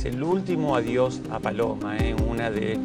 es el último adiós a Paloma, una de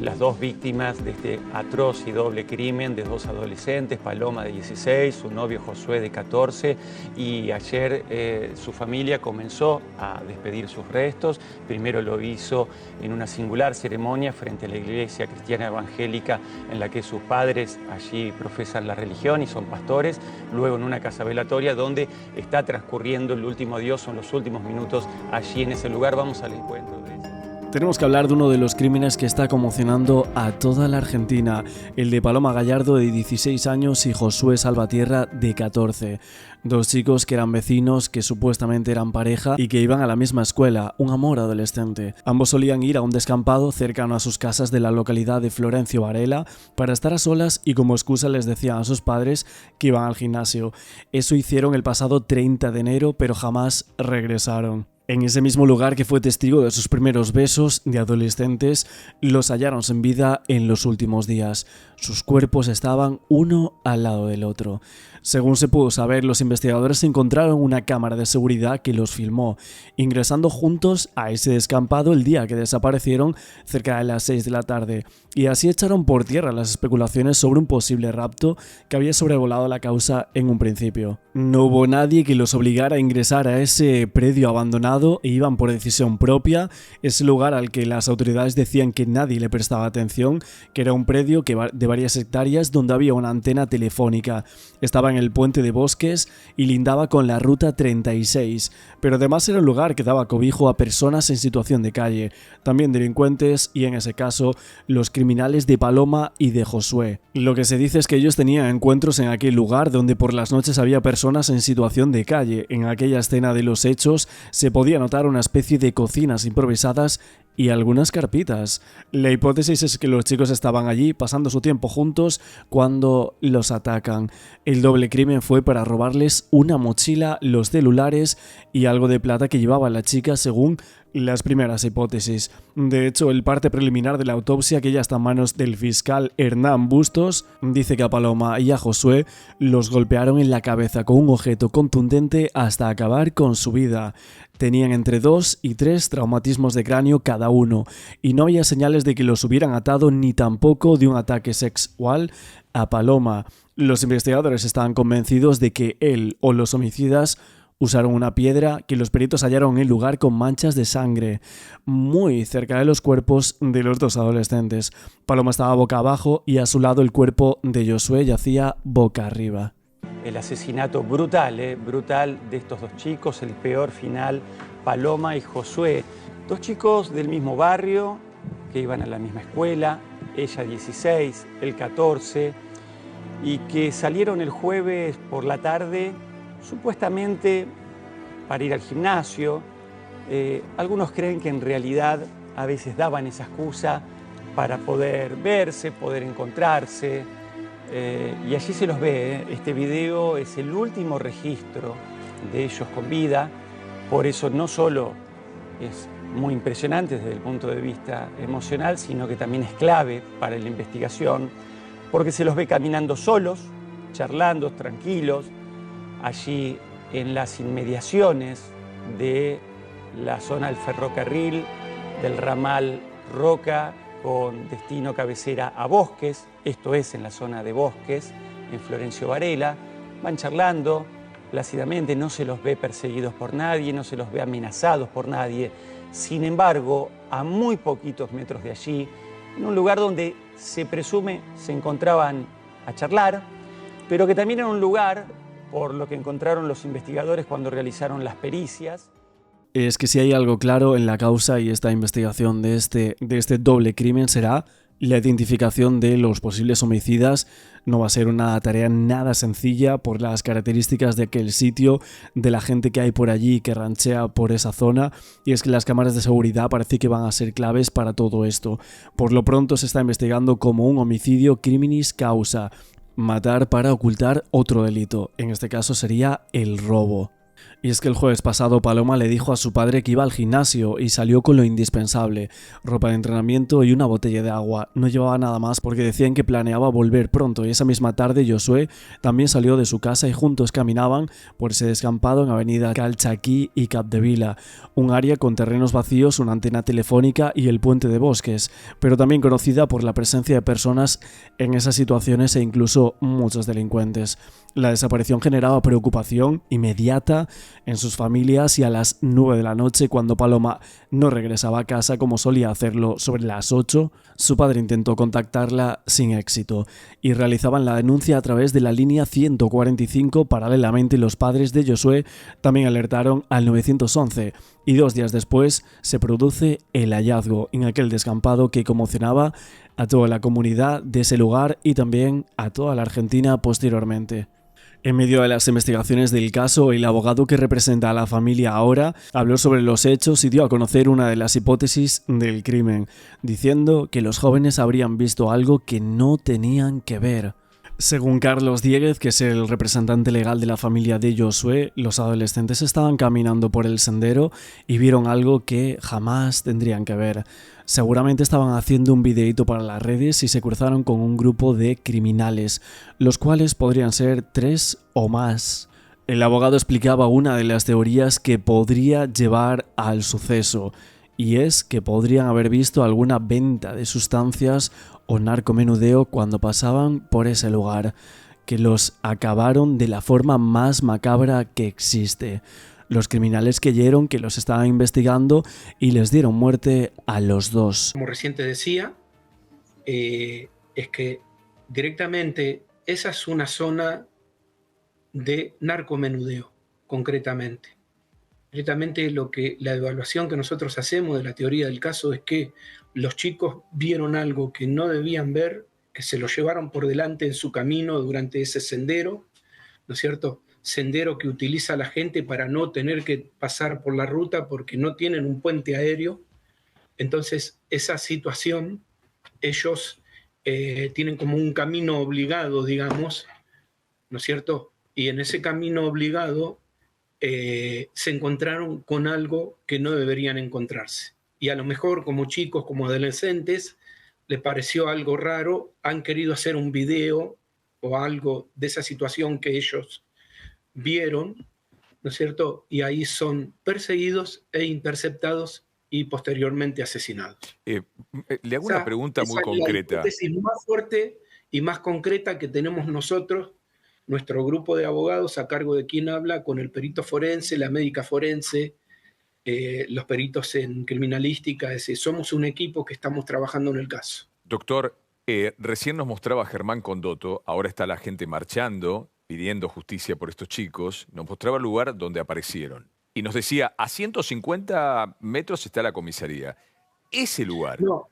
las dos víctimas de este atroz y doble crimen de dos adolescentes, Paloma de 16, su novio Josué de 14, y ayer su familia comenzó a despedir sus restos. Primero lo hizo en una singular ceremonia frente a la iglesia cristiana evangélica en la que sus padres allí profesan la religión y son pastores, luego en una casa velatoria donde está transcurriendo el último adiós, son los últimos minutos allí en ese lugar. Vamos al encuentro de ellos. Tenemos que hablar de uno de los crímenes que está conmocionando a toda la Argentina, el de Paloma Gallardo de 16 años y Josué Salvatierra de 14. Dos chicos que eran vecinos, que supuestamente eran pareja y que iban a la misma escuela, un amor adolescente. Ambos solían ir a un descampado cercano a sus casas de la localidad de Florencio Varela para estar a solas y como excusa les decían a sus padres que iban al gimnasio. Eso hicieron el pasado 30 de enero, pero jamás regresaron. En ese mismo lugar que fue testigo de sus primeros besos de adolescentes, los hallaron sin vida en los últimos días. Sus cuerpos estaban uno al lado del otro. Según se pudo saber, los investigadores encontraron una cámara de seguridad que los filmó, ingresando juntos a ese descampado el día que desaparecieron cerca de las 6 de la tarde, y así echaron por tierra las especulaciones sobre un posible rapto que había sobrevolado la causa en un principio. No hubo nadie que los obligara a ingresar a ese predio abandonado e iban por decisión propia, ese lugar al que las autoridades decían que nadie le prestaba atención, que era un predio de varias hectáreas donde había una antena telefónica. Estaba en el puente de Bosques y lindaba con la ruta 36, pero además era un lugar que daba cobijo a personas en situación de calle, también delincuentes y en ese caso los criminales de Paloma y de Josué. Lo que se dice es que ellos tenían encuentros en aquel lugar donde por las noches había personas en situación de calle. En aquella escena de los hechos se podía notar una especie de cocinas improvisadas y algunas carpitas. La hipótesis es que los chicos estaban allí pasando su tiempo juntos cuando los atacan. El doble crimen fue para robarles una mochila, los celulares y algo de plata que llevaba la chica según las primeras hipótesis. De hecho, el parte preliminar de la autopsia, que ya está en manos del fiscal Hernán Bustos, dice que a Paloma y a Josué los golpearon en la cabeza con un objeto contundente hasta acabar con su vida. Tenían entre 2 y 3 traumatismos de cráneo cada uno, y no había señales de que los hubieran atado ni tampoco de un ataque sexual a Paloma. Los investigadores estaban convencidos de que él o los homicidas usaron una piedra que los peritos hallaron en el lugar con manchas de sangre, muy cerca de los cuerpos de los dos adolescentes. Paloma estaba boca abajo y a su lado el cuerpo de Josué yacía boca arriba. El asesinato brutal, brutal de estos dos chicos, el peor final, Paloma y Josué. Dos chicos del mismo barrio, que iban a la misma escuela, ella 16, él 14, y que salieron el jueves por la tarde supuestamente para ir al gimnasio. Algunos creen que en realidad a veces daban esa excusa para poder verse, poder encontrarse, y allí se los ve. Este video es el último registro de ellos con vida, por eso no solo es muy impresionante desde el punto de vista emocional, sino que también es clave para la investigación, porque se los ve caminando solos, charlando, tranquilos, allí en las inmediaciones de la zona del ferrocarril, del ramal Roca, con destino cabecera a Bosques, esto es en la zona de Bosques, en Florencio Varela. Van charlando plácidamente, no se los ve perseguidos por nadie, no se los ve amenazados por nadie. Sin embargo, a muy poquitos metros de allí, en un lugar donde se presume se encontraban a charlar, pero que también era un lugar, por lo que encontraron los investigadores cuando realizaron las pericias. Es que si hay algo claro en la causa y esta investigación de este doble crimen será la identificación de los posibles homicidas. No va a ser una tarea nada sencilla por las características de aquel sitio, de la gente que hay por allí que ranchea por esa zona, y es que las cámaras de seguridad parece que van a ser claves para todo esto. Por lo pronto se está investigando como un homicidio criminis causa, matar para ocultar otro delito, en este caso sería el robo. Y es que el jueves pasado Paloma le dijo a su padre que iba al gimnasio y salió con lo indispensable, ropa de entrenamiento y una botella de agua. No llevaba nada más porque decían que planeaba volver pronto, y esa misma tarde Josué también salió de su casa y juntos caminaban por ese descampado en avenida Calchaquí y Capdevila, un área con terrenos vacíos, una antena telefónica y el puente de Bosques, pero también conocida por la presencia de personas en esas situaciones e incluso muchos delincuentes. La desaparición generaba preocupación inmediata en sus familias y a las 9 de la noche, cuando Paloma no regresaba a casa como solía hacerlo sobre las 8, su padre intentó contactarla sin éxito y realizaban la denuncia a través de la línea 145. Paralelamente, los padres de Josué también alertaron al 911 y 2 días después se produce el hallazgo en aquel descampado que conmocionaba a toda la comunidad de ese lugar y también a toda la Argentina posteriormente. En medio de las investigaciones del caso, el abogado que representa a la familia ahora habló sobre los hechos y dio a conocer una de las hipótesis del crimen, diciendo que los jóvenes habrían visto algo que no tenían que ver. Según Carlos Dieguez, que es el representante legal de la familia de Josué, los adolescentes estaban caminando por el sendero y vieron algo que jamás tendrían que ver. Seguramente estaban haciendo un videíto para las redes y se cruzaron con un grupo de criminales, los cuales podrían ser 3 o más. El abogado explicaba una de las teorías que podría llevar al suceso, y es que podrían haber visto alguna venta de sustancias o narcomenudeo cuando pasaban por ese lugar, que los acabaron de la forma más macabra que existe. Los criminales creyeron que los estaban investigando y les dieron muerte a los dos. Como recién te decía, es que directamente esa es una zona de narcomenudeo, concretamente. Directamente la evaluación que nosotros hacemos de la teoría del caso es que los chicos vieron algo que no debían ver, que se lo llevaron por delante en su camino durante ese sendero, ¿no es cierto? Sendero que utiliza la gente para no tener que pasar por la ruta porque no tienen un puente aéreo. Entonces, esa situación, ellos tienen como un camino obligado, digamos, ¿no es cierto? Y en ese camino obligado se encontraron con algo que no deberían encontrarse. Y a lo mejor como chicos, como adolescentes, les pareció algo raro, han querido hacer un video o algo de esa situación que ellos vieron, ¿no es cierto? Y ahí son perseguidos e interceptados y posteriormente asesinados. Le hago una pregunta muy concreta. La hipótesis más fuerte y más concreta que tenemos nosotros, nuestro grupo de abogados, a cargo de quien habla, con el perito forense, la médica forense, los peritos en criminalística. Es decir, somos un equipo que estamos trabajando en el caso. Doctor, recién nos mostraba Germán Condotto, ahora está la gente marchando, pidiendo justicia por estos chicos, nos mostraba el lugar donde aparecieron. Y nos decía, a 150 metros está la comisaría. Ese lugar... No,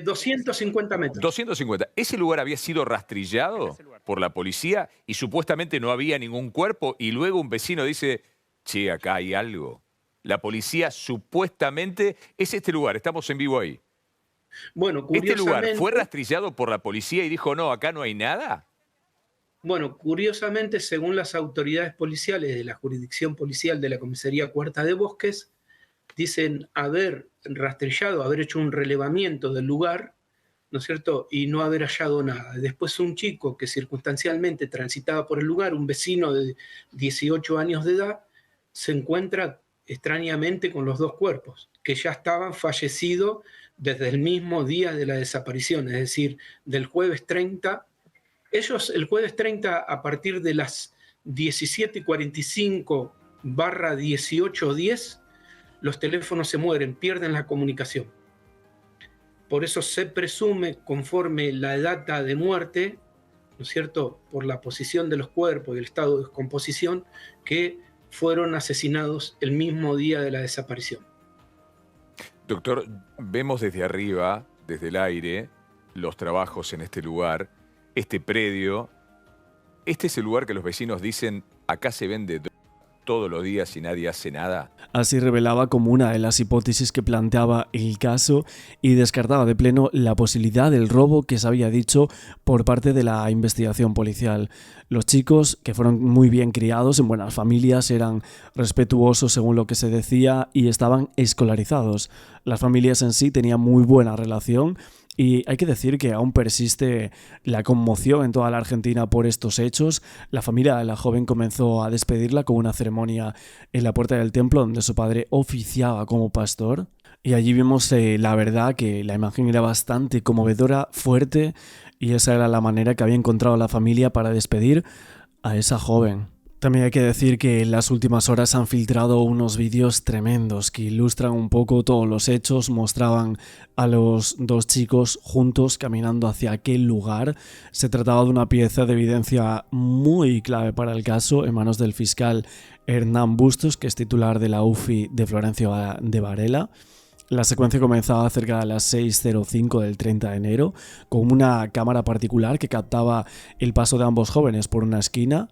250 metros. 250. ¿Ese lugar había sido rastrillado por la policía y supuestamente no había ningún cuerpo? Y luego un vecino dice, che, acá hay algo. La policía supuestamente... Es este lugar, estamos en vivo ahí. Bueno, curiosamente... ¿Este lugar fue rastrillado por la policía y dijo, no, acá no hay nada? Bueno, curiosamente, según las autoridades policiales de la jurisdicción policial de la Comisaría Cuarta de Bosques, dicen haber rastrillado, haber hecho un relevamiento del lugar, ¿no es cierto?, y no haber hallado nada. Después un chico que circunstancialmente transitaba por el lugar, un vecino de 18 años de edad, se encuentra extrañamente con los dos cuerpos, que ya estaban fallecidos desde el mismo día de la desaparición, es decir, del jueves 30. Ellos el jueves 30, a partir de las 17:45/18:10, los teléfonos se mueren, pierden la comunicación. Por eso se presume, conforme la data de muerte, ¿no es cierto?, por la posición de los cuerpos y el estado de descomposición, que fueron asesinados el mismo día de la desaparición. Doctor, vemos desde arriba, desde el aire, los trabajos en este lugar, este predio. Este es el lugar que los vecinos dicen, acá se vende droga. todos los días y nadie hace nada? Así revelaba como una de las hipótesis que planteaba el caso y descartaba de pleno la posibilidad del robo que se había dicho por parte de la investigación policial. Los chicos, que fueron muy bien criados en buenas familias, eran respetuosos según lo que se decía y estaban escolarizados. Las familias en sí tenían muy buena relación. Y hay que decir que aún persiste la conmoción en toda la Argentina por estos hechos. La familia de la joven comenzó a despedirla con una ceremonia en la puerta del templo donde su padre oficiaba como pastor. Y allí vimos la verdad que la imagen era bastante conmovedora, fuerte, y esa era la manera que había encontrado la familia para despedir a esa joven. También hay que decir que en las últimas horas han filtrado unos vídeos tremendos que ilustran un poco todos los hechos, mostraban a los dos chicos juntos caminando hacia aquel lugar. Se trataba de una pieza de evidencia muy clave para el caso en manos del fiscal Hernán Bustos, que es titular de la UFI de Florencio de Varela. La secuencia comenzaba cerca de las 6:05 del 30 de enero con una cámara particular que captaba el paso de ambos jóvenes por una esquina.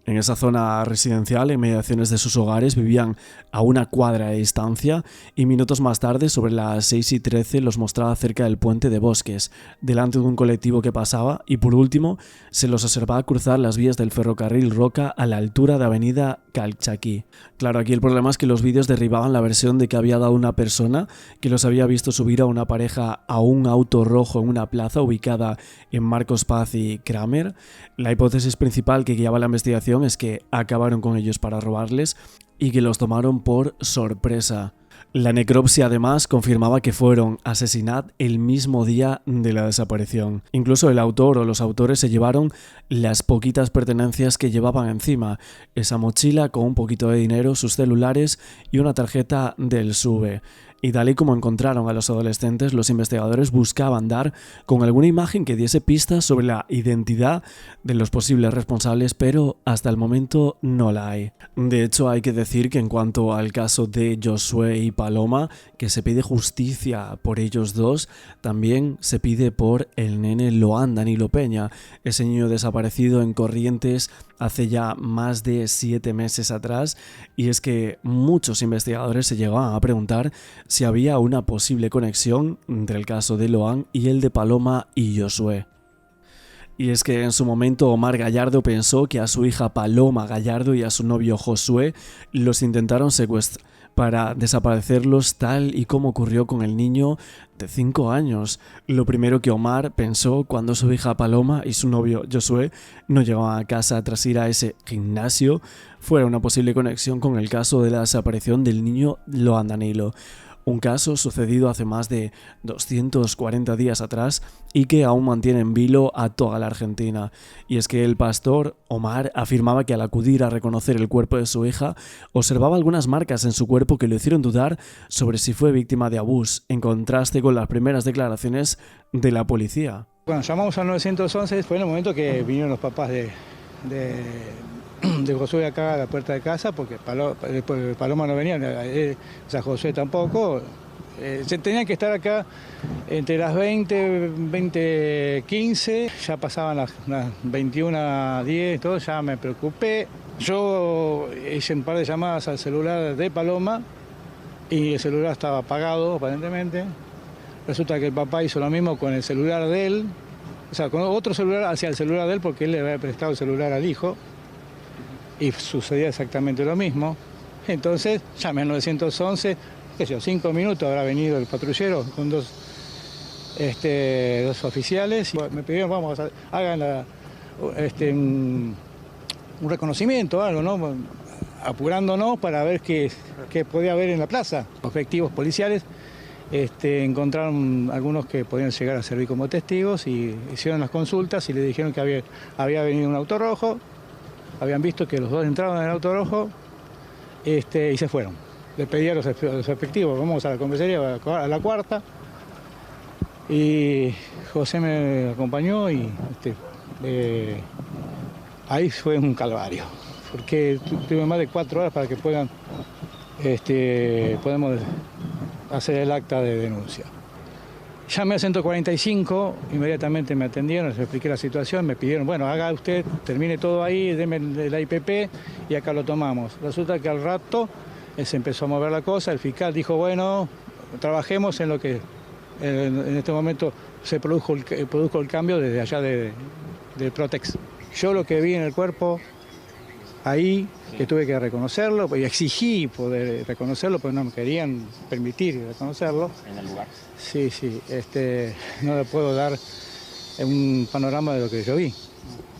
En esa zona residencial, en mediaciones de sus hogares, vivían a una cuadra de distancia y minutos más tarde, sobre las 6:13, los mostraba cerca del puente de Bosques, delante de un colectivo que pasaba y, por último, se los observaba cruzar las vías del ferrocarril Roca a la altura de avenida Calchaquí. Claro, aquí el problema es que los vídeos derribaban la versión de que había dado una persona que los había visto subir a una pareja a un auto rojo en una plaza ubicada en Marcos Paz y Kramer. La hipótesis principal que guiaba la investigación es que acabaron con ellos para robarles y que los tomaron por sorpresa. La necropsia además confirmaba que fueron asesinados el mismo día de la desaparición. Incluso el autor o los autores se llevaron las poquitas pertenencias que llevaban encima, esa mochila con un poquito de dinero, sus celulares y una tarjeta del SUBE. Y tal y como encontraron a los adolescentes, los investigadores buscaban dar con alguna imagen que diese pistas sobre la identidad de los posibles responsables, pero hasta el momento no la hay. De hecho, hay que decir que en cuanto al caso de Josué y Paloma, que se pide justicia por ellos dos, también se pide por el nene Loan Danilo Peña, ese niño desaparecido en Corrientes hace ya más de 7 meses atrás, y es que muchos investigadores se llegaban a preguntar si había una posible conexión entre el caso de Loan y el de Paloma y Josué. Y es que en su momento Omar Gallardo pensó que a su hija Paloma Gallardo y a su novio Josué los intentaron secuestrar para desaparecerlos, tal y como ocurrió con el niño de 5 años. Lo primero que Omar pensó cuando su hija Paloma y su novio Josué no llegaban a casa tras ir a ese gimnasio fuera una posible conexión con el caso de la desaparición del niño Loan Danilo. Un caso sucedido hace más de 240 días atrás y que aún mantiene en vilo a toda la Argentina. Y es que el pastor Omar afirmaba que al acudir a reconocer el cuerpo de su hija, observaba algunas marcas en su cuerpo que le hicieron dudar sobre si fue víctima de abuso, en contraste con las primeras declaraciones de la policía. Cuando llamamos al 911 fue en el momento que vinieron los papás de Josué acá a la puerta de casa, porque Paloma no venía, o sea, Josué tampoco. Se tenían que estar acá entre las 20:15, ya pasaban las 21:10, todo, ya me preocupé. Yo hice un par de llamadas al celular de Paloma y el celular estaba apagado aparentemente. Resulta que el papá hizo lo mismo con el celular de él, o sea, con otro celular hacia el celular de él, porque él le había prestado el celular al hijo. Y sucedía exactamente lo mismo. Entonces llamé al 911, 5 minutos habrá venido el patrullero con dos oficiales. Y me pidieron, vamos, hagan un reconocimiento, algo, ¿no? Apurándonos para ver qué podía haber en la plaza. Los efectivos policiales encontraron algunos que podían llegar a servir como testigos y hicieron las consultas y le dijeron que había venido un auto rojo. Habían visto que los dos entraron en el auto rojo y se fueron. Le pedí a los efectivos, vamos a la comisaría, a la cuarta. Y José me acompañó y ahí fue un calvario. Porque tuve más de 4 horas para que podamos hacer el acta de denuncia. Llamé a 145, inmediatamente me atendieron, les expliqué la situación, me pidieron, bueno, haga usted, termine todo ahí, deme la IPP y acá lo tomamos. Resulta que al rato se empezó a mover la cosa, el fiscal dijo, bueno, trabajemos en lo que en este momento se produjo el cambio desde allá de Protex. Yo lo que vi en el cuerpo ahí, que tuve que reconocerlo, y exigí poder reconocerlo, porque no me querían permitir reconocerlo. ¿En el lugar? Sí, no le puedo dar un panorama de lo que yo vi.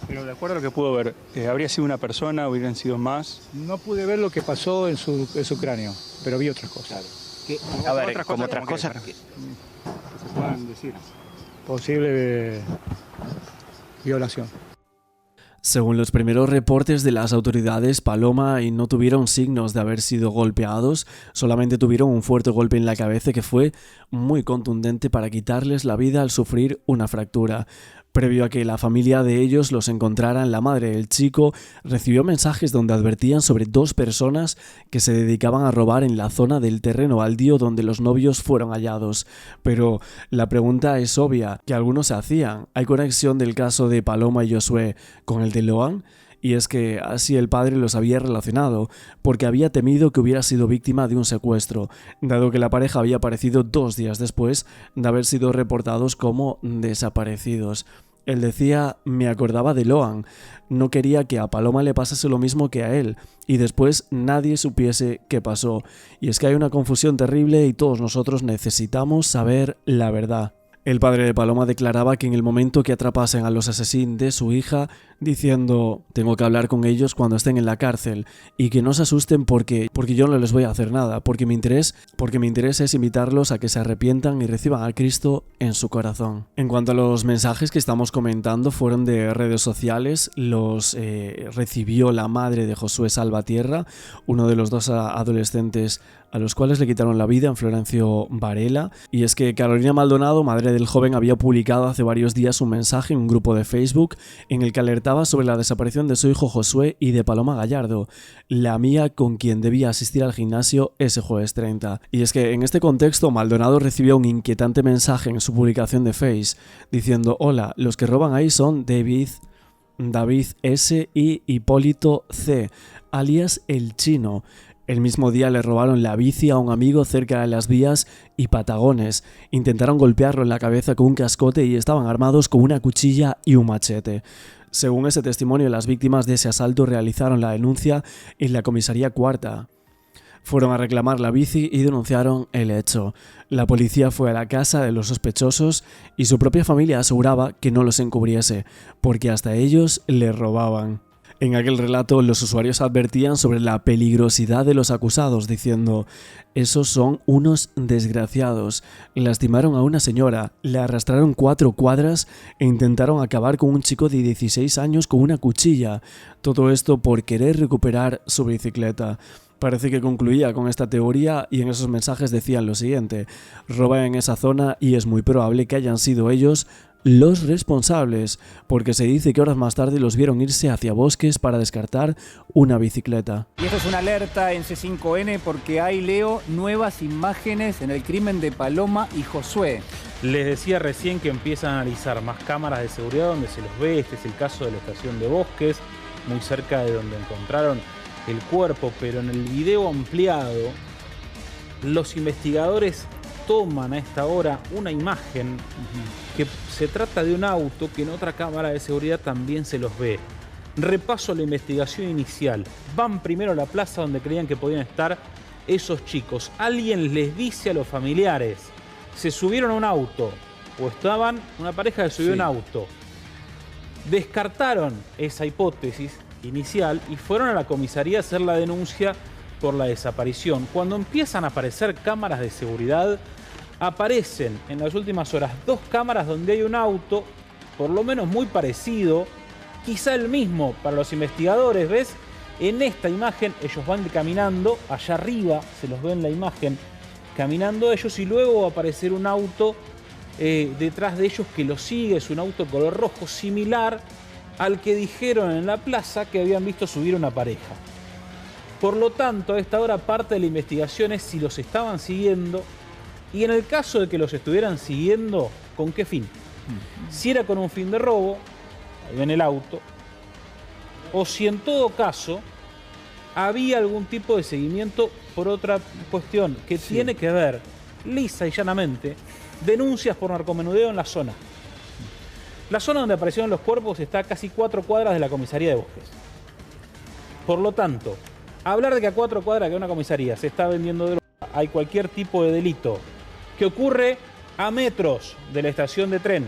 Pero de acuerdo a lo que pudo ver, ¿habría sido una persona, hubieran sido más? No pude ver lo que pasó en su cráneo, pero vi otras cosas. A ver, como otras cosas... Que se puedan decir. Posible violación. Según los primeros reportes de las autoridades, Paloma no tuvieron signos de haber sido golpeados, solamente tuvieron un fuerte golpe en la cabeza que fue muy contundente para quitarles la vida al sufrir una fractura. Previo a que la familia de ellos los encontraran, la madre del chico recibió mensajes donde advertían sobre 2 personas que se dedicaban a robar en la zona del terreno baldío donde los novios fueron hallados. Pero la pregunta es obvia, que algunos se hacían. ¿Hay conexión del caso de Paloma y Josué con el de Loan? Y es que así el padre los había relacionado, porque había temido que hubiera sido víctima de un secuestro, dado que la pareja había aparecido 2 días después de haber sido reportados como desaparecidos. Él decía, me acordaba de Loan, no quería que a Paloma le pasase lo mismo que a él, y después nadie supiese qué pasó. Y es que hay una confusión terrible y todos nosotros necesitamos saber la verdad. El padre de Paloma declaraba que en el momento que atrapasen a los asesinos de su hija, diciendo, tengo que hablar con ellos cuando estén en la cárcel y que no se asusten porque yo no les voy a hacer nada, porque mi interés es invitarlos a que se arrepientan y reciban a Cristo en su corazón. En cuanto a los mensajes que estamos comentando, fueron de redes sociales, los recibió la madre de Josué Salvatierra, uno de los 2 adolescentes a los cuales le quitaron la vida en Florencio Varela. Y es que Carolina Maldonado, madre del joven, había publicado hace varios días un mensaje en un grupo de Facebook en el que alertaba sobre la desaparición de su hijo Josué y de Paloma Gallardo, la amiga con quien debía asistir al gimnasio ese jueves 30. Y es que en este contexto Maldonado recibió un inquietante mensaje en su publicación de Face diciendo, hola, los que roban ahí son David S. y Hipólito C., alias El Chino. El mismo día le robaron la bici a un amigo cerca de las vías y Patagones. Intentaron golpearlo en la cabeza con un cascote y estaban armados con una cuchilla y un machete. Según ese testimonio, las víctimas de ese asalto realizaron la denuncia en la comisaría cuarta. Fueron a reclamar la bici y denunciaron el hecho. La policía fue a la casa de los sospechosos y su propia familia aseguraba que no los encubriese, porque hasta ellos le robaban. En aquel relato, los usuarios advertían sobre la peligrosidad de los acusados, diciendo, esos son unos desgraciados. Lastimaron a una señora, le arrastraron 4 cuadras e intentaron acabar con un chico de 16 años con una cuchilla. Todo esto por querer recuperar su bicicleta. Parece que concluía con esta teoría y en esos mensajes decían lo siguiente, roban en esa zona y es muy probable que hayan sido ellos los responsables, porque se dice que horas más tarde los vieron irse hacia bosques para descartar una bicicleta. Y esto es una alerta en C5N porque hay, Leo, nuevas imágenes en el crimen de Paloma y Josué. Les decía recién que empiezan a analizar más cámaras de seguridad donde se los ve. Este es el caso de la estación de Bosques, muy cerca de donde encontraron el cuerpo, pero en el video ampliado los investigadores toman a esta hora una imagen que se trata de un auto que en otra cámara de seguridad también se los ve. Repaso la investigación inicial. Van primero a la plaza donde creían que podían estar esos chicos. Alguien les dice a los familiares, se subieron a un auto, o estaban una pareja que subió a un auto. Descartaron esa hipótesis inicial y fueron a la comisaría a hacer la denuncia por la desaparición. Cuando empiezan a aparecer cámaras de seguridad, aparecen en las últimas horas 2 cámaras donde hay un auto, por lo menos muy parecido, quizá el mismo para los investigadores, ¿ves? En esta imagen ellos van caminando, allá arriba se los ve en la imagen, caminando ellos y luego va a aparecer un auto detrás de ellos que los sigue, es un auto color rojo similar al que dijeron en la plaza que habían visto subir una pareja. Por lo tanto, a esta hora parte de la investigación es si los estaban siguiendo Y en el caso de que los estuvieran siguiendo, ¿con qué fin? Si era con un fin de robo, ahí ven el auto, o si en todo caso había algún tipo de seguimiento por otra cuestión que tiene que ver, lisa y llanamente, denuncias por narcomenudeo en la zona. La zona donde aparecieron los cuerpos está a casi 4 cuadras de la comisaría de Bosques. Por lo tanto, hablar de que a 4 cuadras de una comisaría se está vendiendo droga, hay cualquier tipo de delito que ocurre a metros de la estación de tren,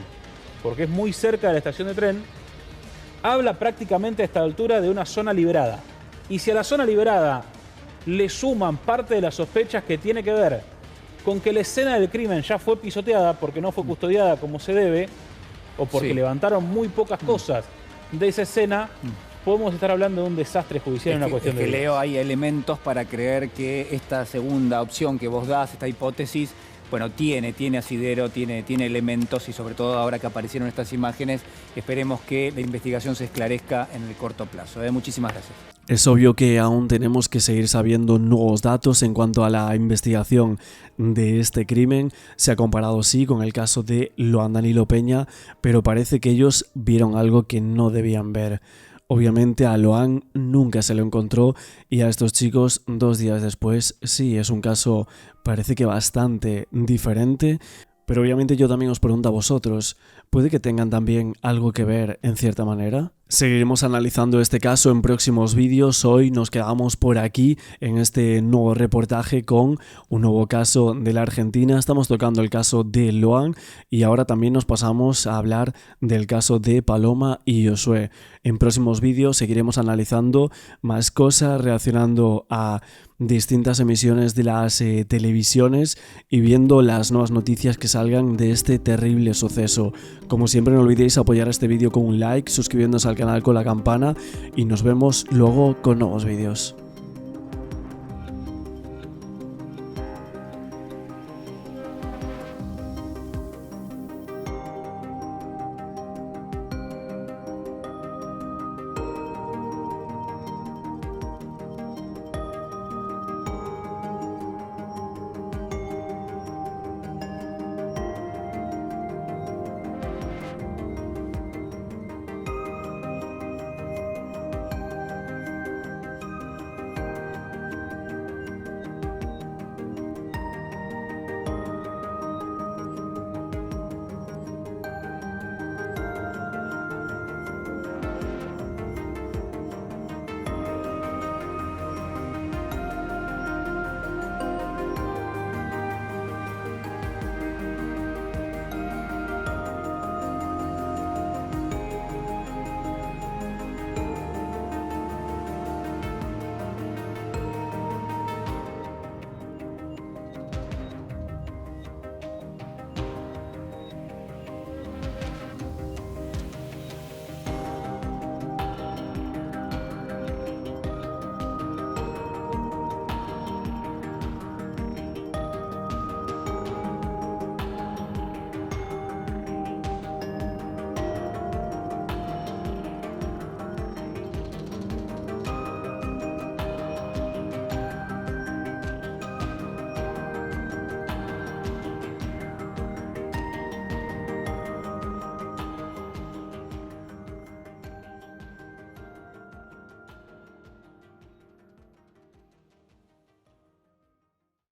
porque es muy cerca de la estación de tren, habla prácticamente a esta altura de una zona liberada. Y si a la zona liberada le suman parte de las sospechas que tiene que ver con que la escena del crimen ya fue pisoteada porque no fue custodiada como se debe, o porque levantaron muy pocas cosas de esa escena, podemos estar hablando de un desastre judicial en una cuestión de Leo, hay elementos para creer que esta segunda opción que vos das, esta hipótesis, bueno, tiene asidero, tiene elementos, y sobre todo ahora que aparecieron estas imágenes, esperemos que la investigación se esclarezca en el corto plazo. Muchísimas gracias. Es obvio que aún tenemos que seguir sabiendo nuevos datos en cuanto a la investigación de este crimen. Se ha comparado, sí, con el caso de Loan Danilo Peña, pero parece que ellos vieron algo que no debían ver. Obviamente a Loan nunca se lo encontró y a estos chicos 2 días después. Sí, es un caso parece que bastante diferente, pero obviamente yo también os pregunto a vosotros, ¿puede que tengan también algo que ver en cierta manera? Seguiremos analizando este caso en próximos vídeos. Hoy nos quedamos por aquí en este nuevo reportaje con un nuevo caso de la Argentina. Estamos tocando el caso de Loan y ahora también nos pasamos a hablar del caso de Paloma y Josué. En próximos vídeos seguiremos analizando más cosas, reaccionando a distintas emisiones de las televisiones y viendo las nuevas noticias que salgan de este terrible suceso. Como siempre, no olvidéis apoyar este vídeo con un like, suscribiéndose al canal con la campana y nos vemos luego con nuevos vídeos.